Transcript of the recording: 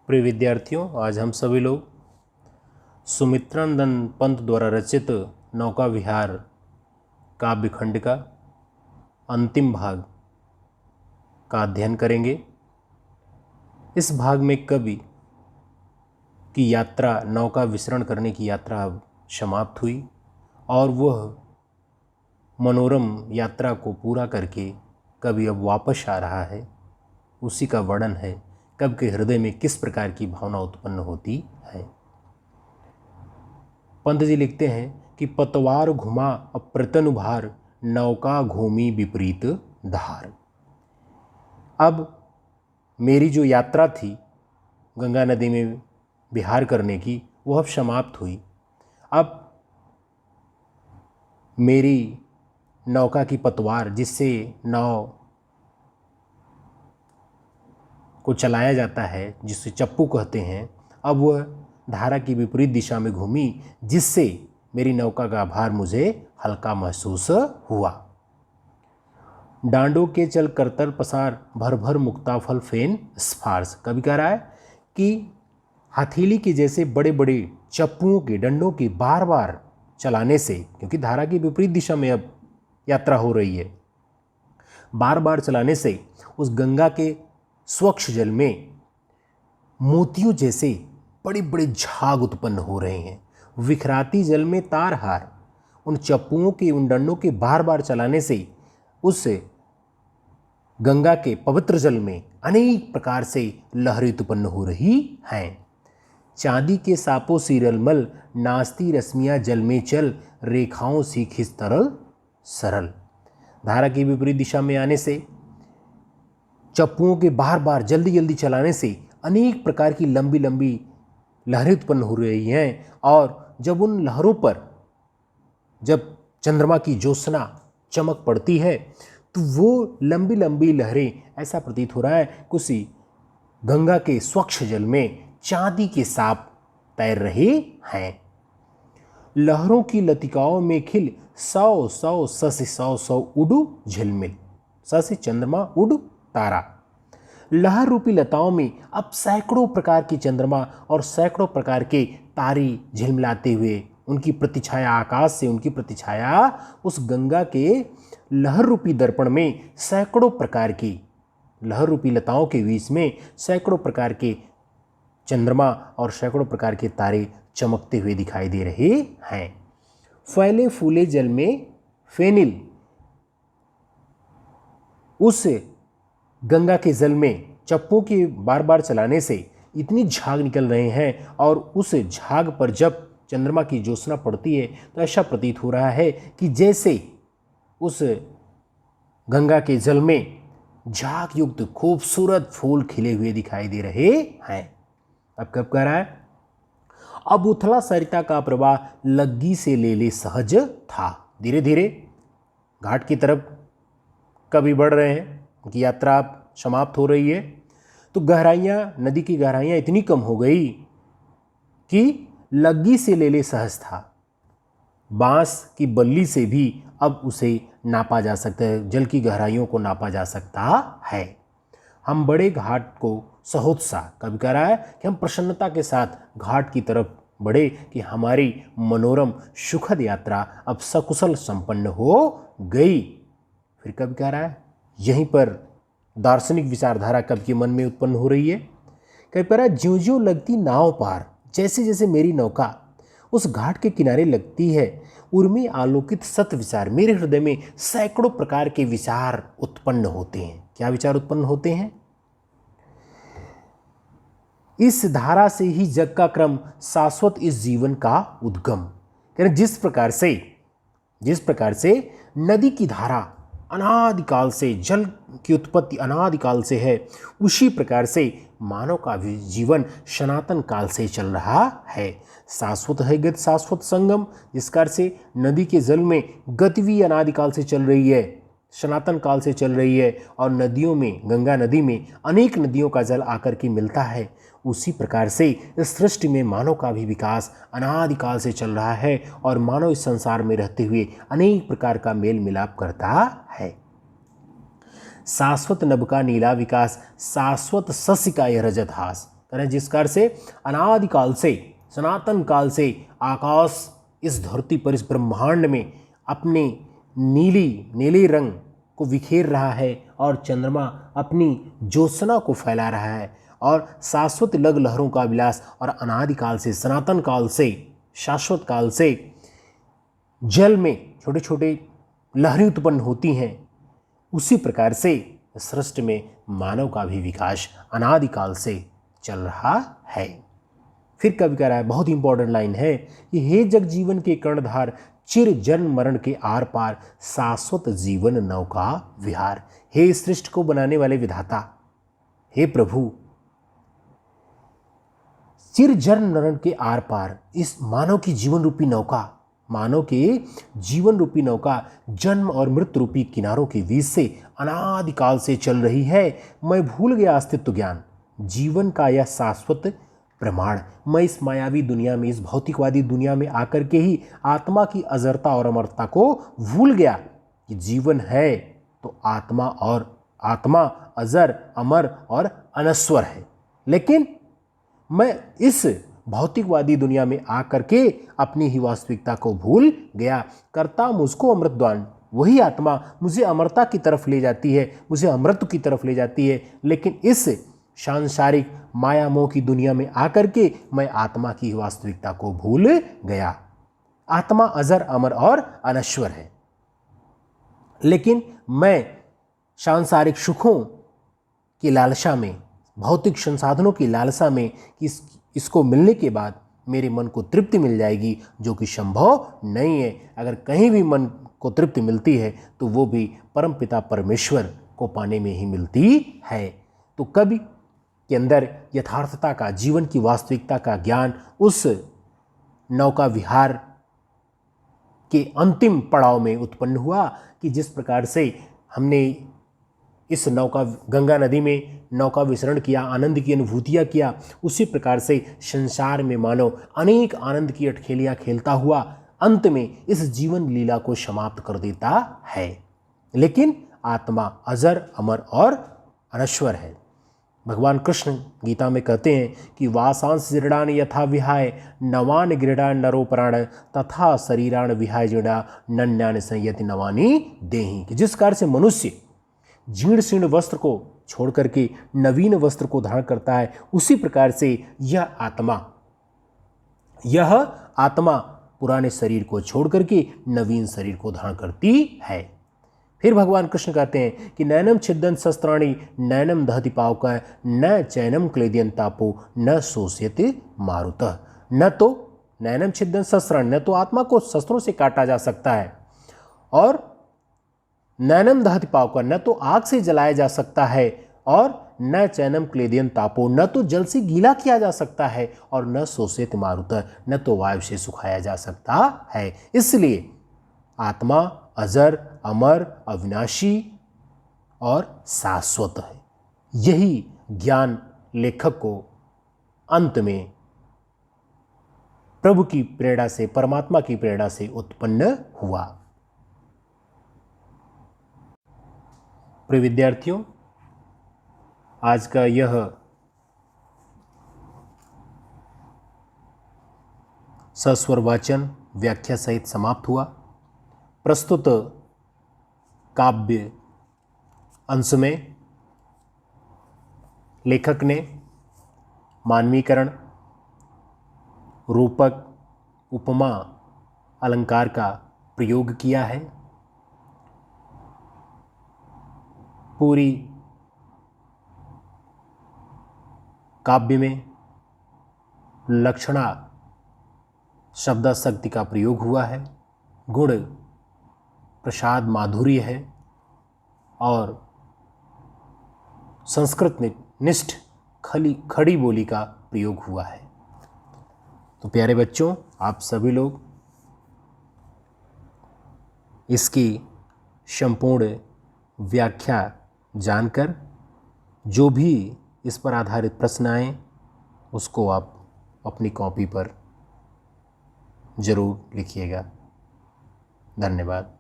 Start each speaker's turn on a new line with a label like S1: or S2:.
S1: प्रिय विद्यार्थियों, आज हम सभी लोग सुमित्रानंद पंत द्वारा रचित नौका विहार काव्य खंड का अंतिम भाग का अध्ययन करेंगे। इस भाग में कवि की यात्रा, नौका विचरण करने की यात्रा अब समाप्त हुई और वह मनोरम यात्रा को पूरा करके कवि अब वापस आ रहा है। उसी का वर्णन है कवि के हृदय में किस प्रकार की भावना उत्पन्न होती है। पंत जी लिखते हैं कि पतवार घुमा अप्रतन भार, नौका घूमी विपरीत धार। अब मेरी जो यात्रा थी गंगा नदी में विहार करने की, वह अब समाप्त हुई। अब मेरी नौका की पतवार, जिससे नाव को चलाया जाता है, जिसे चप्पू कहते हैं, अब वह धारा की विपरीत दिशा में घूमी, जिससे मेरी नौका का भार मुझे हल्का महसूस हुआ। डांडों के चल करतर पसार, भर भर मुक्ताफल फेन स्फार्स। कवि कह रहा है कि हथेली के जैसे बड़े बड़े चप्पुओं के डंडों के बार बार चलाने से, क्योंकि धारा की विपरीत दिशा में अब यात्रा हो रही है, बार बार चलाने से उस गंगा के स्वच्छ जल में मोतियों जैसे बड़े बड़े झाग उत्पन्न हो रहे हैं। विखराती जल में तारहार, उन चप्पुओं के, उन डंडों के बार बार चलाने से उस गंगा के पवित्र जल में अनेक प्रकार से लहरें उत्पन्न हो रही हैं। चांदी के सापों सी रलमल, नाचती रश्मियाँ जल में चल, रेखाओं सी खिस तरल सरल। धारा की विपरीत दिशा में आने से, चप्पुओं के बार बार जल्दी जल्दी चलाने से अनेक प्रकार की लंबी लंबी लहरें उत्पन्न हो रही हैं। और जब उन लहरों पर जब चंद्रमा की ज्योत्सना चमक पड़ती है, तो वो लंबी लंबी लहरें, ऐसा प्रतीत हो रहा है कुछ गंगा के स्वच्छ जल में चांदी के सांप तैर रहे हैं। लहरों की लतिकाओं में खिल, सौ सौ ससे सौ सौ उडू झिलमिल। ससे चंद्रमा, उड तारा। लहर रूपी लताओं में अब सैकड़ों प्रकार की चंद्रमा और सैकड़ों प्रकार के तारे झिलमिलाते हुए, उनकी प्रतिछाया आकाश से, उनकी प्रतिछाया उस गंगा के लहर रूपी दर्पण में सैकड़ों प्रकार की, लहर रूपी लताओं के बीच में सैकड़ों प्रकार के चंद्रमा और सैकड़ों प्रकार के तारे चमकते हुए दिखाई दे रहे हैं। फैले फूले जल में फेनिल, उस गंगा के जल में चप्पू के बार बार चलाने से इतनी झाग निकल रहे हैं, और उस झाग पर जब चंद्रमा की ज्योत्सना पड़ती है तो ऐसा प्रतीत हो रहा है कि जैसे उस गंगा के जल में झाग युक्त खूबसूरत फूल खिले हुए दिखाई दे रहे हैं। अब कब कह रहा है, अब उथला सरिता का प्रवाह लग्गी से ले ले सहज था। धीरे धीरे घाट की तरफ कवि बढ़ रहे हैं, उनकी यात्रा समाप्त हो रही है। तो गहराइयाँ, नदी की गहराइयाँ इतनी कम हो गई कि लग्गी से ले ले सहज था। बांस की बल्ली से भी अब उसे नापा जा सकता है, जल की गहराइयों को नापा जा सकता है। हम बड़े घाट को सहोत्साह, कवि कह रहा है कि हम प्रसन्नता के साथ घाट की तरफ बढ़े कि हमारी मनोरम सुखद यात्रा अब सकुशल संपन्न हो गई। फिर कवि कह रहा है, यहीं पर दार्शनिक विचारधारा कवि के मन में उत्पन्न हो रही है। कवि कह रहा है, ज्यों ज्यों लगती नाव पार, जैसे जैसे मेरी नौका उस घाट के किनारे लगती है, उर्मी आलोकित सत विचार, मेरे हृदय में सैकड़ों प्रकार के विचार उत्पन्न होते हैं। क्या विचार उत्पन्न होते हैं? इस धारा से ही जग का क्रम, शाश्वत इस जीवन का उद्गम। जिस प्रकार से नदी की धारा अनादिकाल से, जल की उत्पत्ति अनादिकाल से है, उसी प्रकार से मानव का भी जीवन सनातन काल से चल रहा है। शाश्वत है गति शाश्वत संगम, जिस प्रकार से नदी के जल में गति भी अनादिकाल से चल रही है, सनातन काल से चल रही है, और नदियों में, गंगा नदी में अनेक नदियों का जल आकर के मिलता है, उसी प्रकार से इस सृष्टि में मानव का भी विकास अनादिकाल से चल रहा है, और मानव इस संसार में रहते हुए अनेक प्रकार का मेल मिलाप करता है। शाश्वत नभ का नीला विकास, शाश्वत शस्य का यह रजत हास। करें जिस कार से अनादिकाल से, सनातन काल से आकाश इस धरती पर, इस ब्रह्मांड में अपने नीले रंग को बिखेर रहा है और चंद्रमा अपनी ज्योत्सना को फैला रहा है और शाश्वत लग लहरों का विलास और अनादिकाल से, सनातन काल से, शाश्वत काल से जल में छोटे छोटे लहरें उत्पन्न होती हैं, उसी प्रकार से सृष्टि में मानव का भी विकास अनादिकाल से चल रहा है। फिर कवि कह रहा है, बहुत इंपॉर्टेंट लाइन है कि हे जग जीवन के कर्णधार, चिर जन्म मरण के आर पार, शाश्वत जीवन नौका विहार। हे सृष्टि को बनाने वाले विधाता, हे प्रभु, चिर जन्म मरण के आर पार इस मानव की जीवन रूपी नौका, मानव के जीवन रूपी नौका जन्म और मृत्यु रूपी किनारों के बीच से अनादिकाल से चल रही है। मैं भूल गया अस्तित्व ज्ञान, जीवन का यह शाश्वत प्रमाण। मैं इस मायावी दुनिया में, इस भौतिकवादी दुनिया में आकर के ही आत्मा की अजरता और अमरता को भूल गया कि जीवन है तो आत्मा अजर, अमर और अनश्वर है। लेकिन मैं इस भौतिकवादी दुनिया में आकर के अपनी ही वास्तविकता को भूल गया। करता मुझको अमृतदान, वही आत्मा मुझे अमरता की तरफ ले जाती है, मुझे अमृत की तरफ ले जाती है। लेकिन इस सांसारिक माया मोह की दुनिया में आकर के मैं आत्मा की वास्तविकता को भूल गया। आत्मा अजर, अमर और अनश्वर है, लेकिन मैं सांसारिक सुखों की लालसा में, भौतिक संसाधनों की लालसा में इसको मिलने के बाद मेरे मन को तृप्ति मिल जाएगी, जो कि संभव नहीं है। अगर कहीं भी मन को तृप्ति मिलती है तो वो भी परमपिता परमेश्वर को पाने में ही मिलती है। तो कवि के अंदर यथार्थता का, जीवन की वास्तविकता का ज्ञान उस नौका विहार के अंतिम पड़ाव में उत्पन्न हुआ कि जिस प्रकार से हमने इस गंगा नदी में नौका विचरण किया, आनंद की अनुभूतियाँ किया, उसी प्रकार से संसार में मानव अनेक आनंद की अटखेलियाँ खेलता हुआ अंत में इस जीवन लीला को समाप्त कर देता है। लेकिन आत्मा अजर, अमर और अनश्वर है। भगवान कृष्ण गीता में कहते हैं कि वासांस जीर्णान यथा विहाय, नवान गृणान नरो प्राण, तथा शरीरान विहाय जीर्णा, नन्यान संयति नवानी देहि। कि जिस कार्य से मनुष्य जीर्ण शीर्ण वस्त्र को छोड़ करके नवीन वस्त्र को धारण करता है, उसी प्रकार से यह आत्मा पुराने शरीर को छोड़ करके नवीन शरीर को धारण करती है। फिर भगवान कृष्ण कहते हैं कि नैनम छिदन शस्त्राणि नैनम दहति पावक, न चैनम क्लेदियन तापो, न शोष्यति मारुतः। न तो नैनम छिदन शस्त्राणि, न तो आत्मा को शस्त्रों से काटा जा सकता है, और नैनम दहति पावक, न तो आग से जलाया जा सकता है, और न चैनम क्लेदियन तापो, न तो जल से गीला किया जा सकता है, और न शोषित मारुतः, न तो वायु से सुखाया जा सकता है। इसलिए आत्मा अजर, अमर, अविनाशी और शाश्वत है। यही ज्ञान लेखक को अंत में प्रभु की प्रेरणा से, परमात्मा की प्रेरणा से उत्पन्न हुआ। प्रिय विद्यार्थियों, आज का यह सस्वर वाचन व्याख्या सहित समाप्त हुआ। प्रस्तुत काव्य अंश में लेखक ने मानवीकरण, रूपक, उपमा, अलंकार का प्रयोग किया है। पूरी काव्य में लक्षणा शब्दाशक्ति का प्रयोग हुआ है, गुण प्रसाद माधुर्य है, और संस्कृत निष्ठ खड़ी बोली का प्रयोग हुआ है। तो प्यारे बच्चों, आप सभी लोग इसकी संपूर्ण व्याख्या जानकर जो भी इस पर आधारित प्रश्न आए उसको आप अपनी कॉपी पर ज़रूर लिखिएगा। धन्यवाद।